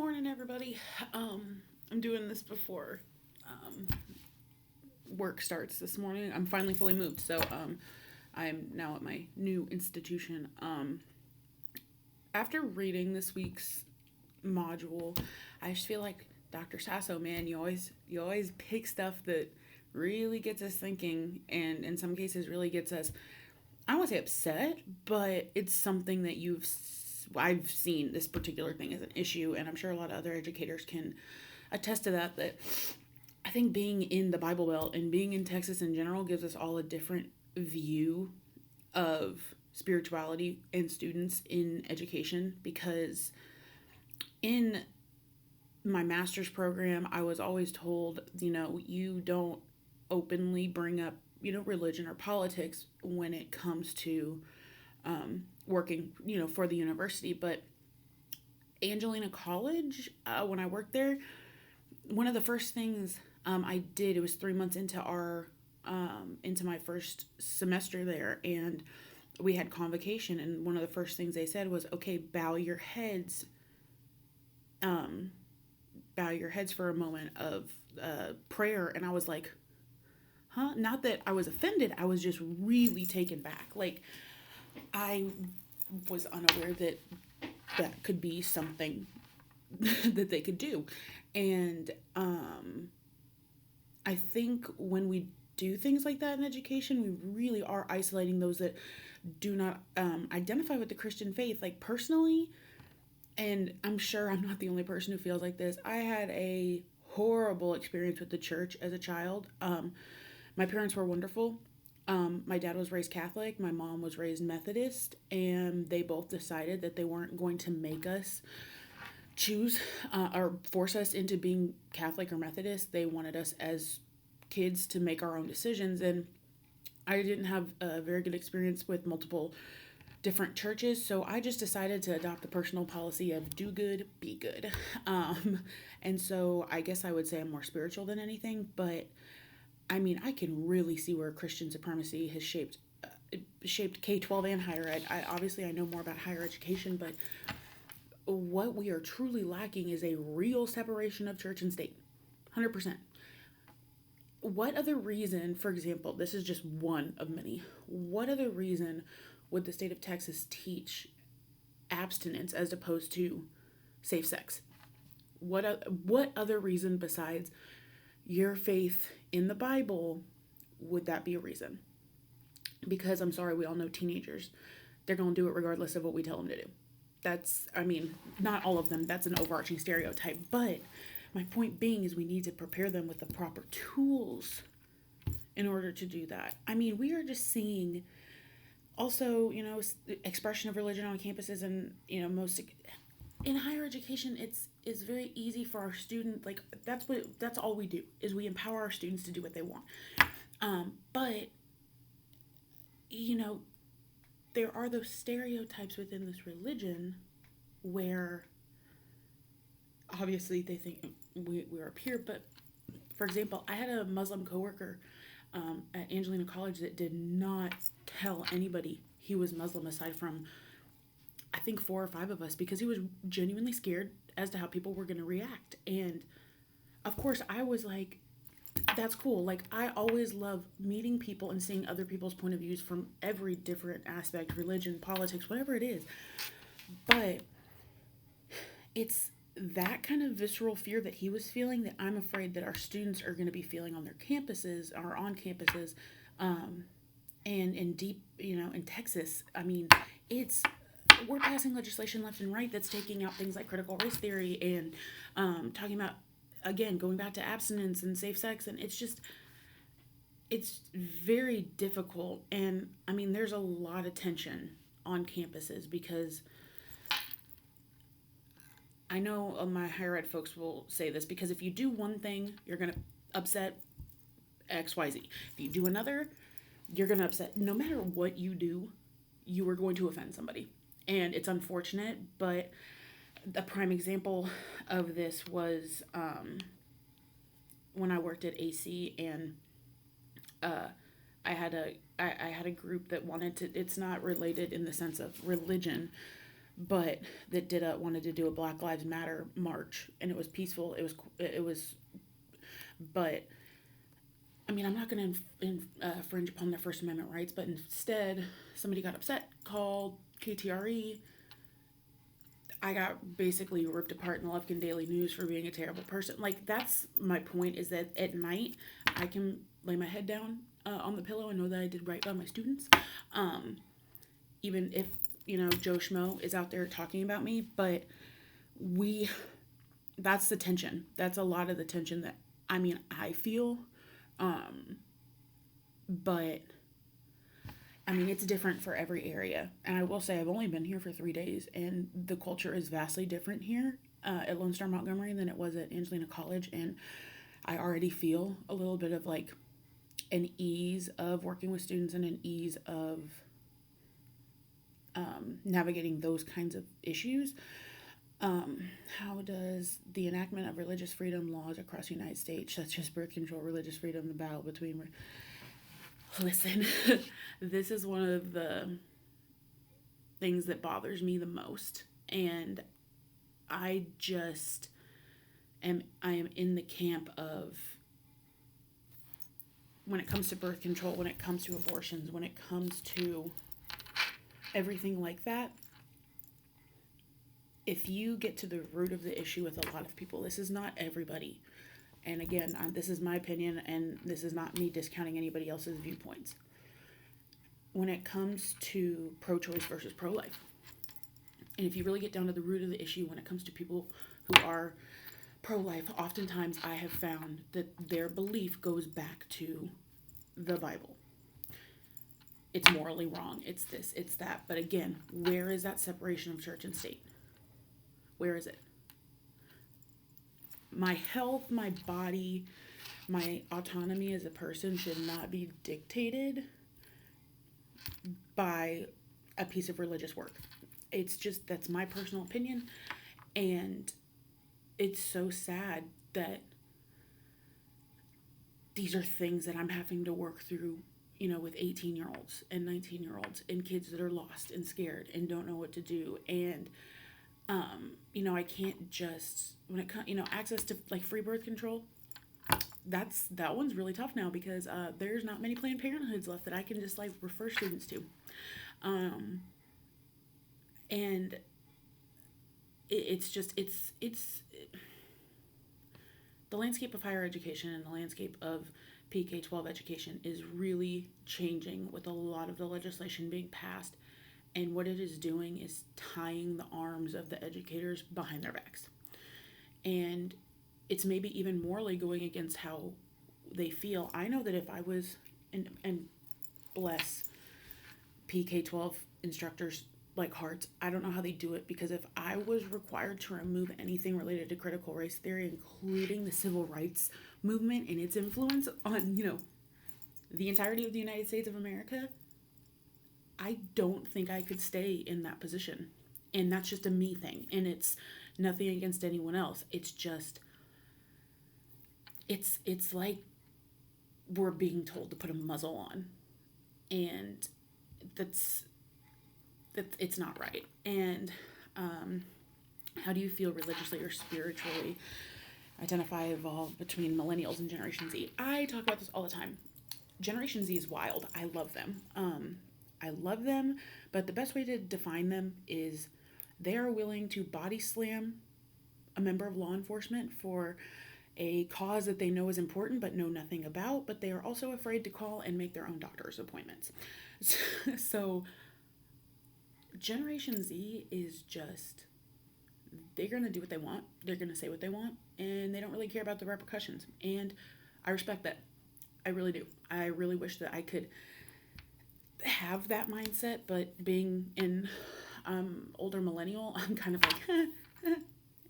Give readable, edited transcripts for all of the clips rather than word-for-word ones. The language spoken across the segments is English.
morning, everybody. I'm doing this before um, work starts this morning. I'm finally fully moved, so I'm now at my new institution. After reading this week's module, I just feel like Dr. Sasso, man, you always pick stuff that really gets us thinking, and in some cases, really gets us. I don't want to say upset, but it's something that I've seen this particular thing as an issue, and I'm sure a lot of other educators can attest to that. That I think being in the Bible Belt and being in Texas in general gives us all a different view of spirituality and students in education, because in my master's program, I was always told, you don't openly bring up, religion or politics when it comes to working, for the university. But Angelina College, when I worked there, one of the first things I did, it was 3 months into my first semester there, and we had convocation, and one of the first things they said was, okay, um, bow your heads for a moment of prayer. And I was like, huh? Not that I was offended, I was just really taken back. Like, I was unaware that that could be something that they could do. And I think when we do things like that in education, we really are isolating those that do not identify with the Christian faith. Like, personally, and I'm sure I'm not the only person who feels like this, I had a horrible experience with the church as a child. My parents were wonderful. My dad was raised Catholic, my mom was raised Methodist, and they both decided that they weren't going to make us choose or force us into being Catholic or Methodist. They wanted us as kids to make our own decisions. And I didn't have a very good experience with multiple different churches, so I just decided to adopt the personal policy of do good, be good. And so I guess I would say I'm more spiritual than anything, but I mean, I can really see where Christian supremacy has shaped K-12 and higher ed. I know more about higher education, but what we are truly lacking is a real separation of church and state. 100%. What other reason, for example, this is just one of many, what other reason would the state of Texas teach abstinence as opposed to safe sex? What other reason besides your faith in the Bible would that be a reason? Because I'm sorry, we all know teenagers, they're going to do it regardless of what we tell them to do. Not all of them, that's an overarching stereotype, but my point being is we need to prepare them with the proper tools in order to do that. I mean, we are just seeing also, expression of religion on campuses, and, most in higher education, it's very easy for our student, like, that's all we do, is we empower our students to do what they want. But, there are those stereotypes within this religion where obviously they think we're up here. But for example, I had a Muslim coworker at Angelina College that did not tell anybody he was Muslim, aside from I think 4 or 5 of us, because he was genuinely scared as to how people were going to react. And of course, I was like, that's cool. Like, I always love meeting people and seeing other people's point of views from every different aspect, religion, politics, whatever it is. But it's that kind of visceral fear that he was feeling that I'm afraid that our students are going to be feeling on their campuses or on campuses. And in deep, in Texas, I mean, we're passing legislation left and right that's taking out things like critical race theory and talking about, again, going back to abstinence and safe sex. And it's very difficult. And I mean, there's a lot of tension on campuses, because I know my higher ed folks will say this, because if you do one thing, you're going to upset XYZ. If you do another, you're going to upset. No matter what you do, you are going to offend somebody. And it's unfortunate, but a prime example of this was when I worked at AC, and I had a group that wanted to. It's not related in the sense of religion, but that wanted to do a Black Lives Matter march, and it was peaceful. It was, but I mean, I'm not going to infringe upon their First Amendment rights, but instead, somebody got upset, called KTRE. I got basically ripped apart in the Lufkin Daily News for being a terrible person. Like, that's my point, is that at night, I can lay my head down on the pillow and know that I did right by my students. Um, Even if, Joe Schmo is out there talking about me, but we, that's the tension. That's a lot of the tension that, I feel. Um, but it's different for every area. And I will say, I've only been here for 3 days, and the culture is vastly different here at Lone Star Montgomery than it was at Angelina College. And I already feel a little bit of like an ease of working with students and an ease of navigating those kinds of issues. How does the enactment of religious freedom laws across the United States, such as birth control, religious freedom, the battle between... Listen, this is one of the things that bothers me the most. And I am in the camp of, when it comes to birth control, when it comes to abortions, when it comes to everything like that, if you get to the root of the issue with a lot of people, this is not everybody. And again, this is my opinion, and this is not me discounting anybody else's viewpoints. When it comes to pro-choice versus pro-life, and if you really get down to the root of the issue, when it comes to people who are pro-life, oftentimes I have found that their belief goes back to the Bible. It's morally wrong. It's this, it's that. But again, where is that separation of church and state? Where is it? My health, my body, my autonomy as a person should not be dictated by a piece of religious work. It's just, that's my personal opinion. And it's so sad that these are things that I'm having to work through, with 18-year-olds and 19-year-olds and kids that are lost and scared and don't know what to do. And I can't just, when it comes, access to like free birth control, that one's really tough now, because there's not many Planned Parenthoods left that I can just like refer students to. And it's the landscape of higher education and the landscape of PK-12 education is really changing with a lot of the legislation being passed. And what it is doing is tying the arms of the educators behind their backs. And it's maybe even morally going against how they feel. I know that if I was, and bless PK-12 instructors like hearts, I don't know how they do it, because if I was required to remove anything related to critical race theory, including the civil rights movement and its influence on, the entirety of the United States of America, I don't think I could stay in that position. And that's just a me thing. And it's nothing against anyone else. It's just, it's like we're being told to put a muzzle on. And that's it's not right. And how do you feel religiously or spiritually identify, evolve between millennials and Generation Z? I talk about this all the time. Generation Z is wild. I love them. But the best way to define them is they are willing to body slam a member of law enforcement for a cause that they know is important but know nothing about, but they are also afraid to call and make their own doctor's appointments. So Generation Z is just, they're going to do what they want, they're going to say what they want, and they don't really care about the repercussions. And I respect that. I really do. I really wish that I could have that mindset, but being an older millennial, I'm kind of like,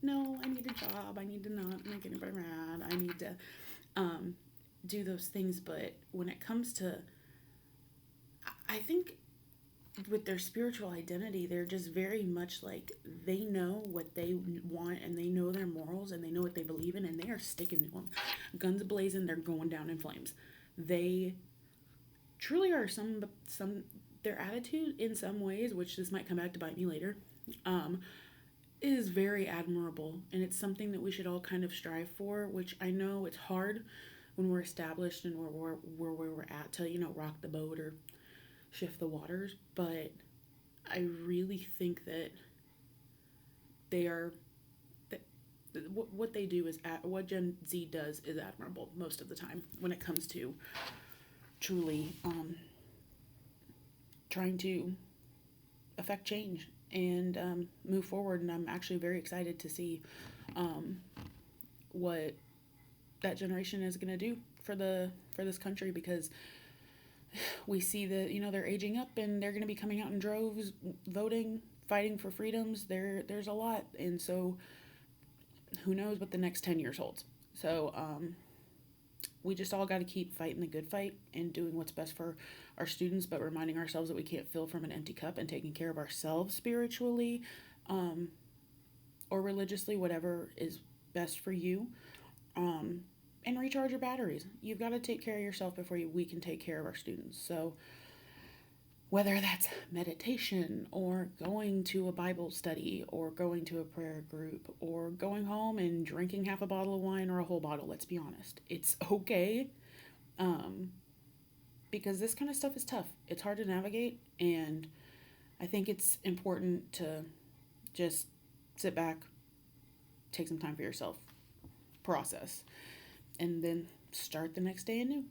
no, I need a job, I need to not make anybody mad, I need to do those things. But when it comes to, I think with their spiritual identity, they're just very much like, they know what they want, and they know their morals, and they know what they believe in, and they are sticking to them. Guns blazing, they're going down in flames. They truly are their attitude in some ways, which this might come back to bite me later, um, is very admirable, and it's something that we should all kind of strive for, which I know it's hard when we're established and where we're at to, rock the boat or shift the waters. But I really think that they are, that what they do is, what Gen Z does is admirable most of the time when it comes to truly trying to affect change and move forward. And I'm actually very excited to see um, what that generation is going to do for this country, because we see that they're aging up and they're going to be coming out in droves, voting, fighting for freedoms. There's a lot, and so who knows what the next 10 years holds. So we just all got to keep fighting the good fight and doing what's best for our students, but reminding ourselves that we can't fill from an empty cup, and taking care of ourselves spiritually um, or religiously, whatever is best for you. Um, and recharge your batteries. You've got to take care of yourself before we can take care of our students. So whether that's meditation or going to a Bible study or going to a prayer group or going home and drinking half a bottle of wine or a whole bottle, let's be honest, it's okay. Um, because this kind of stuff is tough. It's hard to navigate, and I think it's important to just sit back, take some time for yourself, process, and then start the next day anew.